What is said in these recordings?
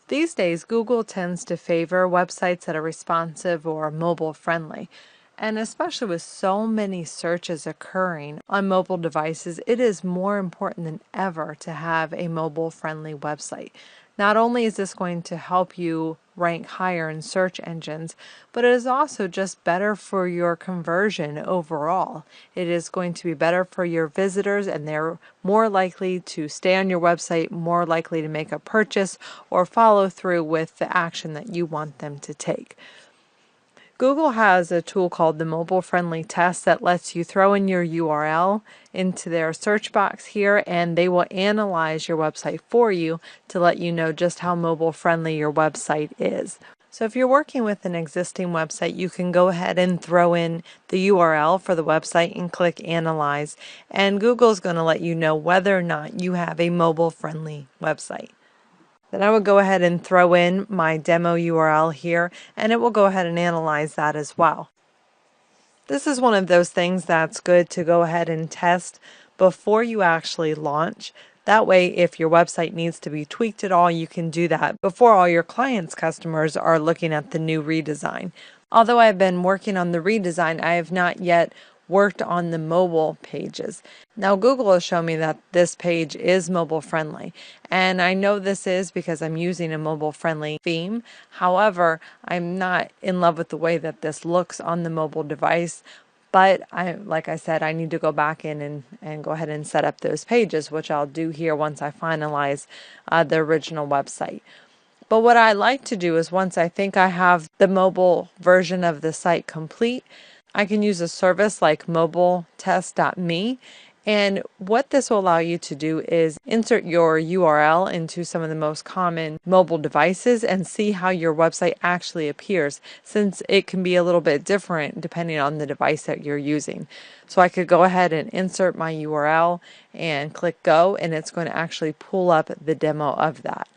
These days, Google tends to favor websites that are responsive or mobile friendly. And especially with so many searches occurring on mobile devices, it is more important than ever to have a mobile friendly website. Not only is this going to help you rank higher in search engines, but it is also just better for your conversion overall. It is going to be better for your visitors, and they're more likely to stay on your website, more likely to make a purchase or follow through with the action that you want them to take. Google has a tool called the Mobile Friendly Test that lets you throw in your URL into their search box here, and they will analyze your website for you to let you know just how mobile friendly your website is. So if you're working with an existing website, you can go ahead and throw in the URL for the website and click Analyze, and Google is going to let you know whether or not you have a mobile friendly website. Then I would go ahead and throw in my demo URL here, and it will go ahead and analyze that as well. This is one of those things that's good to go ahead and test before you actually launch. That way, if your website needs to be tweaked at all, you can do that before all your clients' customers are looking at the new redesign. Although I've been working on the redesign, I have not yet worked on the mobile pages. Now Google has shown me that this page is mobile friendly, and I know this is because I'm using a mobile friendly theme. However, I'm not in love with the way that this looks on the mobile device. But like I said, I need to go back in and go ahead and set up those pages, which I'll do here once I finalize the original website. But what I like to do is once I think I have the mobile version of the site complete, I can use a service like mobiletest.me. And what this will allow you to do is insert your URL into some of the most common mobile devices and see how your website actually appears, since it can be a little bit different depending on the device that you're using. So I could go ahead and insert my URL and click go, and it's going to actually pull up the demo of that.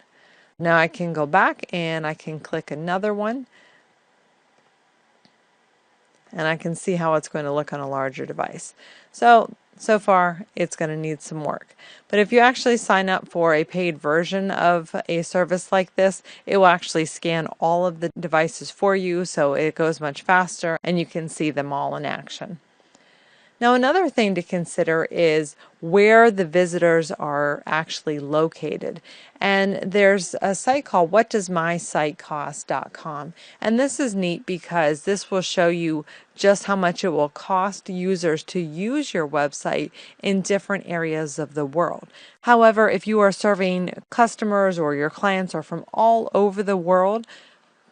Now I can go back and I can click another one, and I can see how it's going to look on a larger device. So far it's going to need some work. But if you actually sign up for a paid version of a service like this, it will actually scan all of the devices for you, so it goes much faster and you can see them all in action. Now, another thing to consider is where the visitors are actually located. And there's a site called whatdoesmysitecost.com. And this is neat because this will show you just how much it will cost users to use your website in different areas of the world. However, if you are serving customers or your clients are from all over the world,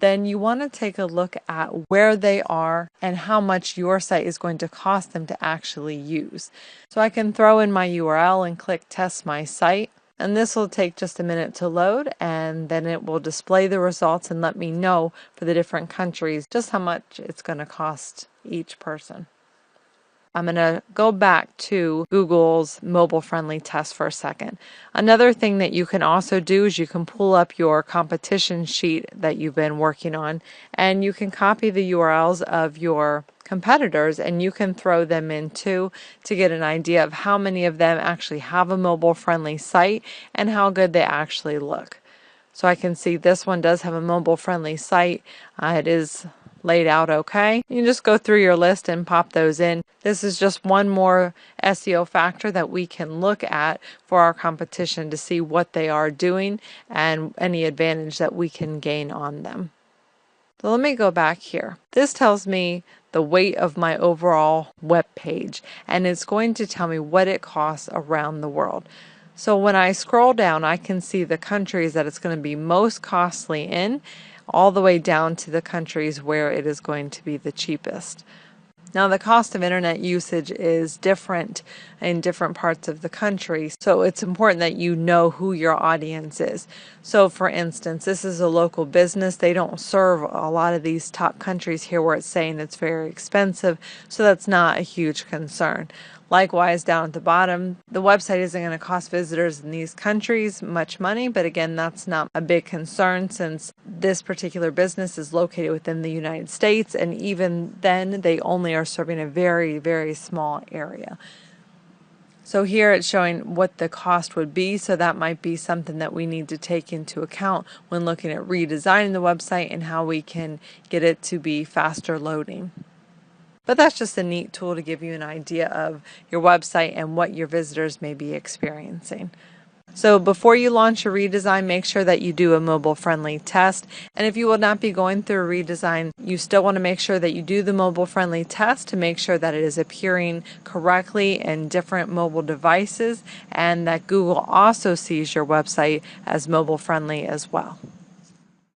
then you want to take a look at where they are and how much your site is going to cost them to actually use. So I can throw in my URL and click test my site, and this will take just a minute to load, and then it will display the results and let me know for the different countries just how much it's going to cost each person. I'm going to go back to Google's mobile friendly test for a second. Another thing that you can also do is you can pull up your competition sheet that you've been working on, and you can copy the URLs of your competitors and you can throw them in too to get an idea of how many of them actually have a mobile friendly site and how good they actually look. So I can see this one does have a mobile friendly site. It is laid out okay. You can just go through your list and pop those in. This is just one more SEO factor that we can look at for our competition to see what they are doing and any advantage that we can gain on them. So let me go back here. This tells me the weight of my overall web page, and it's going to tell me what it costs around the world. So when I scroll down, I can see the countries that it's going to be most costly in, all the way down to the countries where it is going to be the cheapest. Now, the cost of internet usage is different in different parts of the country, so it's important that you know who your audience is. So, for instance, this is a local business. They don't serve a lot of these top countries here where it's saying it's very expensive, so that's not a huge concern. Likewise, down at the bottom, the website isn't going to cost visitors in these countries much money, but again, that's not a big concern since this particular business is located within the United States, and even then, they only are serving a very, very small area. So here it's showing what the cost would be, so that might be something that we need to take into account when looking at redesigning the website and how we can get it to be faster loading. But that's just a neat tool to give you an idea of your website and what your visitors may be experiencing. So before you launch a redesign, make sure that you do a mobile-friendly test. And if you will not be going through a redesign, you still want to make sure that you do the mobile-friendly test to make sure that it is appearing correctly in different mobile devices and that Google also sees your website as mobile-friendly as well.